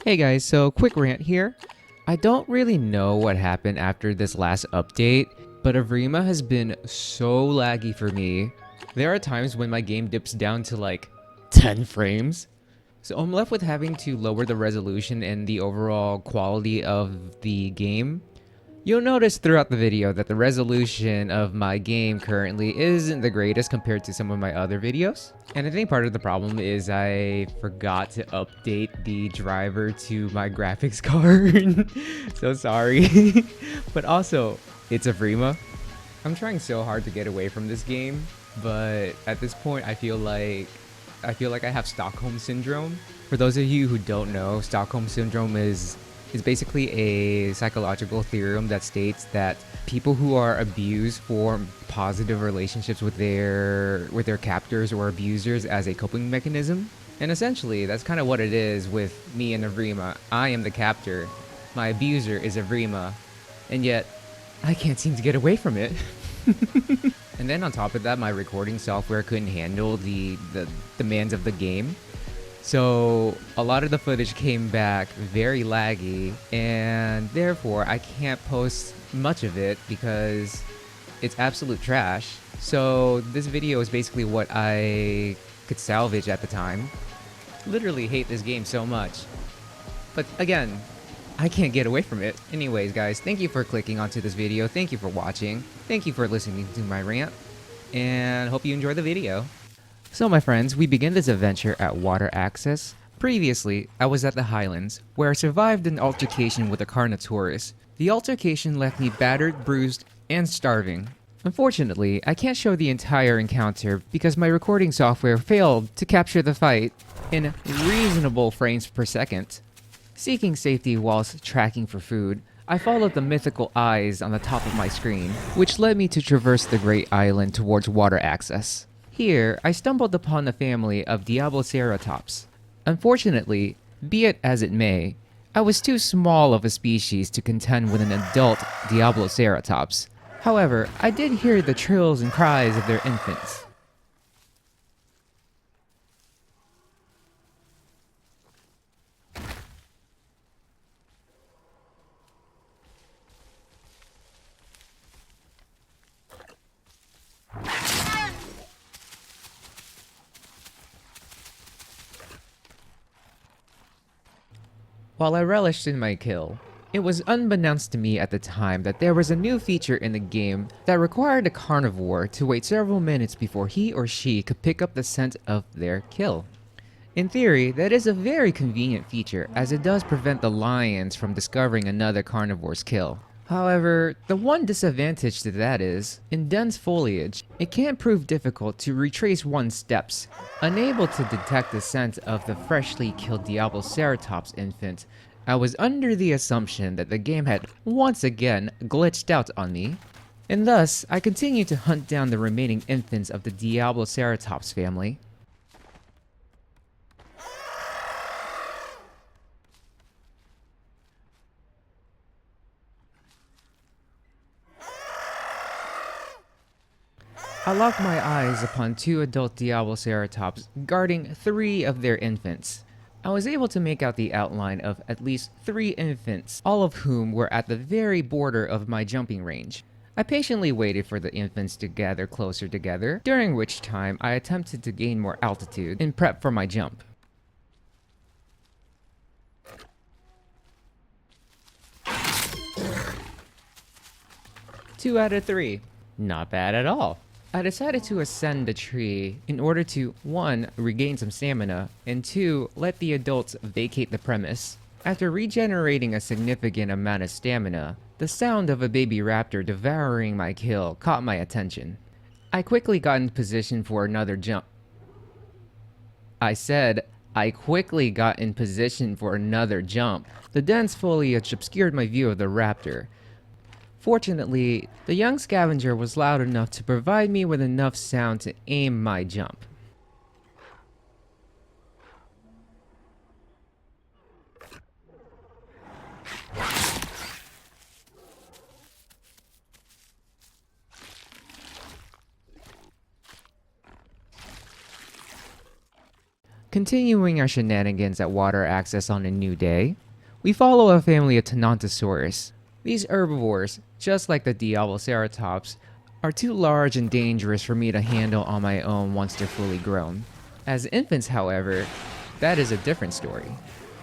Hey guys, so quick rant here. I don't really know what happened after this last update, but Evrima has been so laggy for me. There are times when my game dips down to like 10 frames. So I'm left with having to lower the resolution and the overall quality of the game. You'll notice throughout the video that the resolution of my game currently isn't the greatest compared to some of my other videos. And I think part of the problem is I forgot to update the driver to my graphics card. So sorry. But also, it's Evrima. I'm trying so hard to get away from this game, but at this point I feel like I have Stockholm Syndrome. For those of you who don't know, Stockholm Syndrome is basically a psychological theorem that states that people who are abused form positive relationships with their captors or abusers as a coping mechanism. And essentially, that's kind of what it is with me and Evrima. I am the captor. My abuser is Evrima. And yet, I can't seem to get away from it. And then on top of that, my recording software couldn't handle the demands of the game. So a lot of the footage came back very laggy, and therefore I can't post much of it because it's absolute trash. So this video is basically what I could salvage at the time. Literally hate this game so much. But again, I can't get away from it. Anyways, guys, thank you for clicking onto this video. Thank you for watching. Thank you for listening to my rant, and hope you enjoy the video. So my friends, we begin this adventure at water access. Previously, I was at the Highlands, where I survived an altercation with a Carnotaurus. The altercation left me battered, bruised, and starving. Unfortunately, I can't show the entire encounter because my recording software failed to capture the fight in reasonable frames per second. Seeking safety whilst tracking for food, I followed the mythical eyes on the top of my screen, which led me to traverse the great island towards water access. Here, I stumbled upon a family of Diabloceratops. Unfortunately, be it as it may, I was too small of a species to contend with an adult Diabloceratops. However, I did hear the trills and cries of their infants. While I relished in my kill, it was unbeknownst to me at the time that there was a new feature in the game that required a carnivore to wait several minutes before he or she could pick up the scent of their kill. In theory, that is a very convenient feature as it does prevent the lions from discovering another carnivore's kill. However, the one disadvantage to that is, in dense foliage, it can prove difficult to retrace one's steps. Unable to detect the scent of the freshly killed Diabloceratops infant, I was under the assumption that the game had once again glitched out on me. And thus, I continued to hunt down the remaining infants of the Diabloceratops family. I locked my eyes upon two adult Diabloceratops guarding 3 of their infants. I was able to make out the outline of at least 3 infants, all of whom were at the very border of my jumping range. I patiently waited for the infants to gather closer together, during which time I attempted to gain more altitude in prep for my jump. Two out of 3. Not bad at all. I decided to ascend the tree in order to 1. Regain some stamina, and 2. Let the adults vacate the premise. After regenerating a significant amount of stamina, the sound of a baby raptor devouring my kill caught my attention. I quickly got in position for another jump. I said, I quickly got in position for another jump. The dense foliage obscured my view of the raptor. Fortunately, the young scavenger was loud enough to provide me with enough sound to aim my jump. Continuing our shenanigans at water access on a new day, we follow a family of Tenontosaurus. These herbivores, just like the Diabloceratops, are too large and dangerous for me to handle on my own once they're fully grown. As infants, however, that is a different story.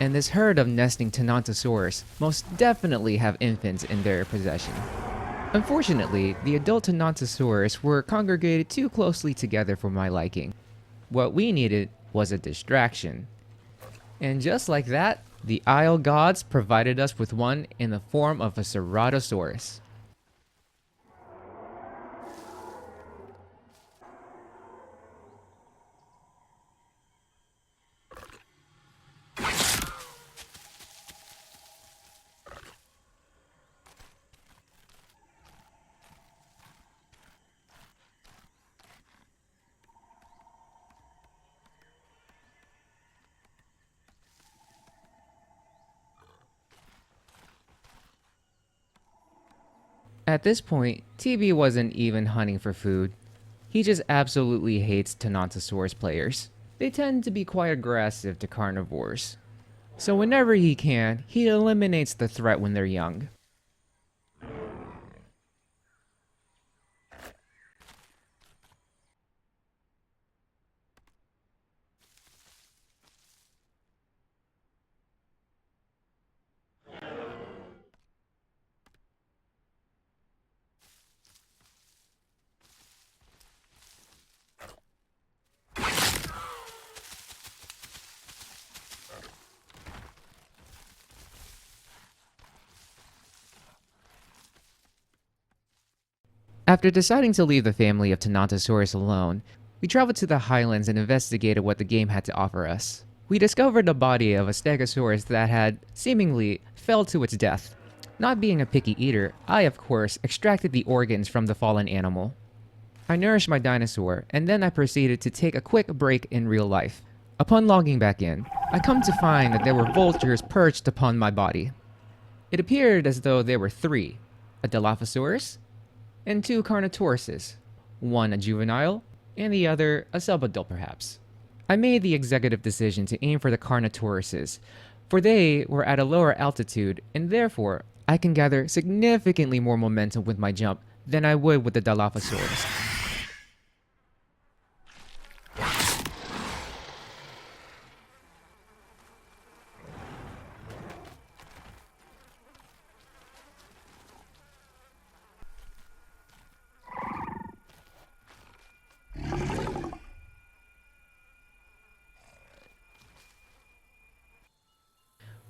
And this herd of nesting Tenontosaurus most definitely have infants in their possession. Unfortunately, the adult Tenontosaurus were congregated too closely together for my liking. What we needed was a distraction. And just like that, the Isle gods provided us with one in the form of a Ceratosaurus. At this point, TB wasn't even hunting for food. He just absolutely hates Tenontosaurus players. They tend to be quite aggressive to carnivores. So whenever he can, he eliminates the threat when they're young. After deciding to leave the family of Tenontosaurus alone, we traveled to the Highlands and investigated what the game had to offer us. We discovered the body of a Stegosaurus that had, seemingly, fell to its death. Not being a picky eater, I of course extracted the organs from the fallen animal. I nourished my dinosaur, and then I proceeded to take a quick break in real life. Upon logging back in, I come to find that there were vultures perched upon my body. It appeared as though there were three: a Dilophosaurus, and two Carnotauruses, one a juvenile, and the other a subadult perhaps. I made the executive decision to aim for the Carnotauruses, for they were at a lower altitude, and therefore I can gather significantly more momentum with my jump than I would with the Dilophosaurus.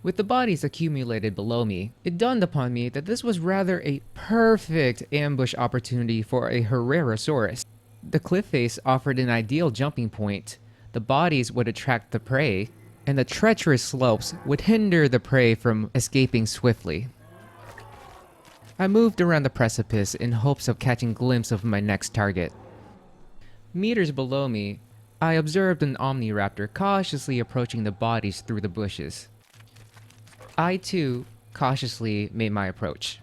With the bodies accumulated below me, it dawned upon me that this was rather a perfect ambush opportunity for a Herrerasaurus. The cliff face offered an ideal jumping point, the bodies would attract the prey, and the treacherous slopes would hinder the prey from escaping swiftly. I moved around the precipice in hopes of catching a glimpse of my next target. Meters below me, I observed an Omniraptor cautiously approaching the bodies through the bushes. I too cautiously made my approach.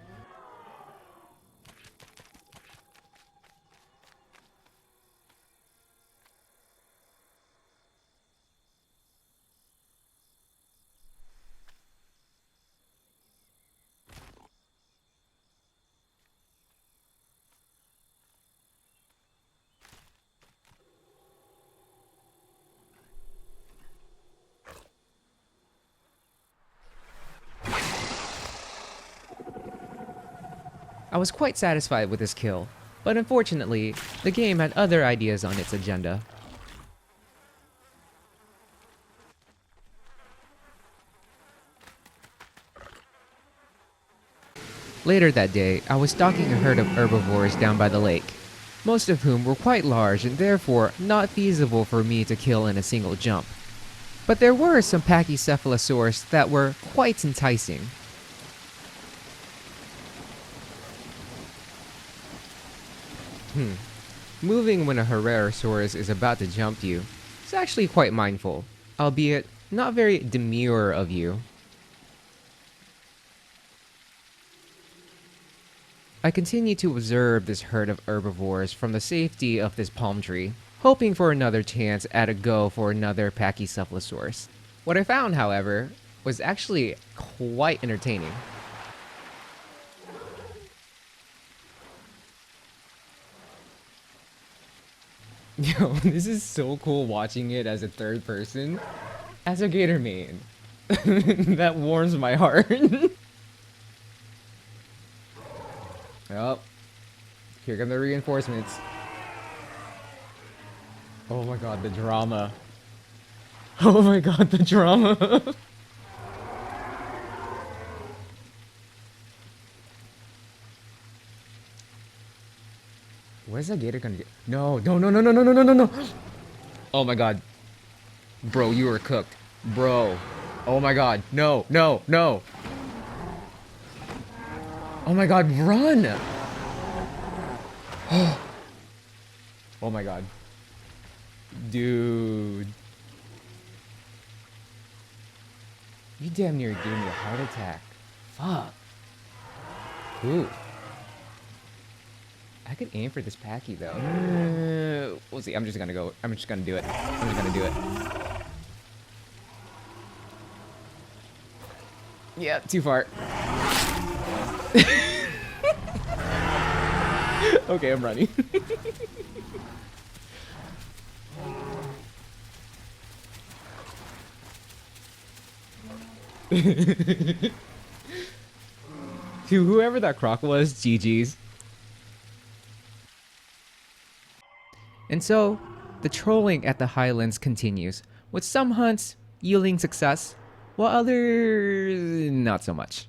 I was quite satisfied with this kill, but unfortunately, the game had other ideas on its agenda. Later that day, I was stalking a herd of herbivores down by the lake, most of whom were quite large and therefore not feasible for me to kill in a single jump. But there were some Pachycephalosaurs that were quite enticing. Moving when a Herrerasaurus is about to jump you is actually quite mindful, albeit not very demure of you. I continue to observe this herd of herbivores from the safety of this palm tree. hoping for another chance at a go for another Pachycephalosaurus. What I found, however, was actually quite entertaining. Yo, this is so cool watching it as a third person. As a gator main. That warms my heart. Oh, here come the reinforcements. Oh my god, the drama. Oh my god, the drama. Where's that gator gonna get? No, no, no, no, no, no, no, no, no, no. Oh my god. Bro, you were cooked. Bro. Oh my god. No, no, no. Oh my god, run! Oh my god. Dude. You damn near gave me a heart attack. Fuck. Ooh. I could aim for this Packy though. We'll see. I'm just gonna do it. I'm just gonna do it. Yeah, too far. Okay, I'm running. To whoever that croc was, GG's. And so, the trolling at the Highlands continues, with some hunts yielding success, while others not so much.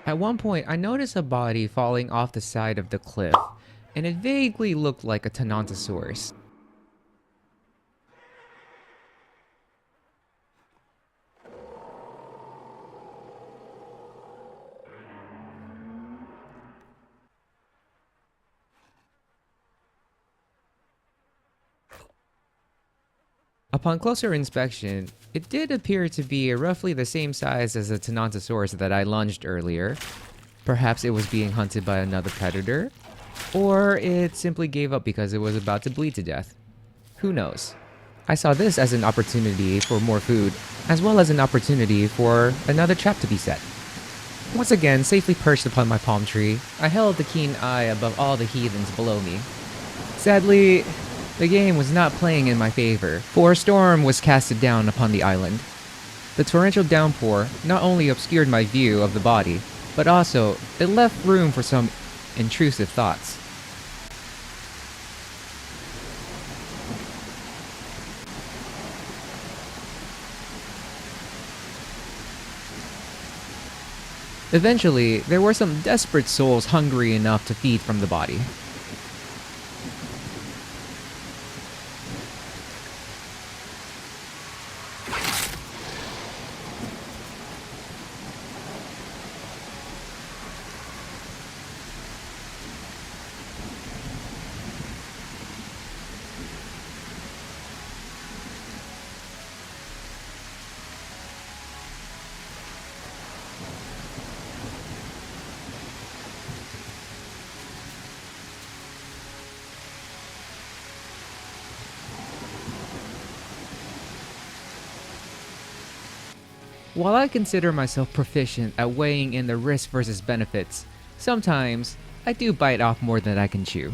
At one point, I noticed a body falling off the side of the cliff, and it vaguely looked like a Tenontosaurus. Upon closer inspection, it did appear to be roughly the same size as the Tenontosaurus that I lunged earlier. Perhaps it was being hunted by another predator, or it simply gave up because it was about to bleed to death. Who knows? I saw this as an opportunity for more food, as well as an opportunity for another trap to be set. Once again, safely perched upon my palm tree, I held a keen eye above all the heathens below me. Sadly, the game was not playing in my favor, for a storm was casted down upon the island. The torrential downpour not only obscured my view of the body, but also it left room for some intrusive thoughts. Eventually, there were some desperate souls hungry enough to feed from the body. While I consider myself proficient at weighing in the risk versus benefits, sometimes I do bite off more than I can chew.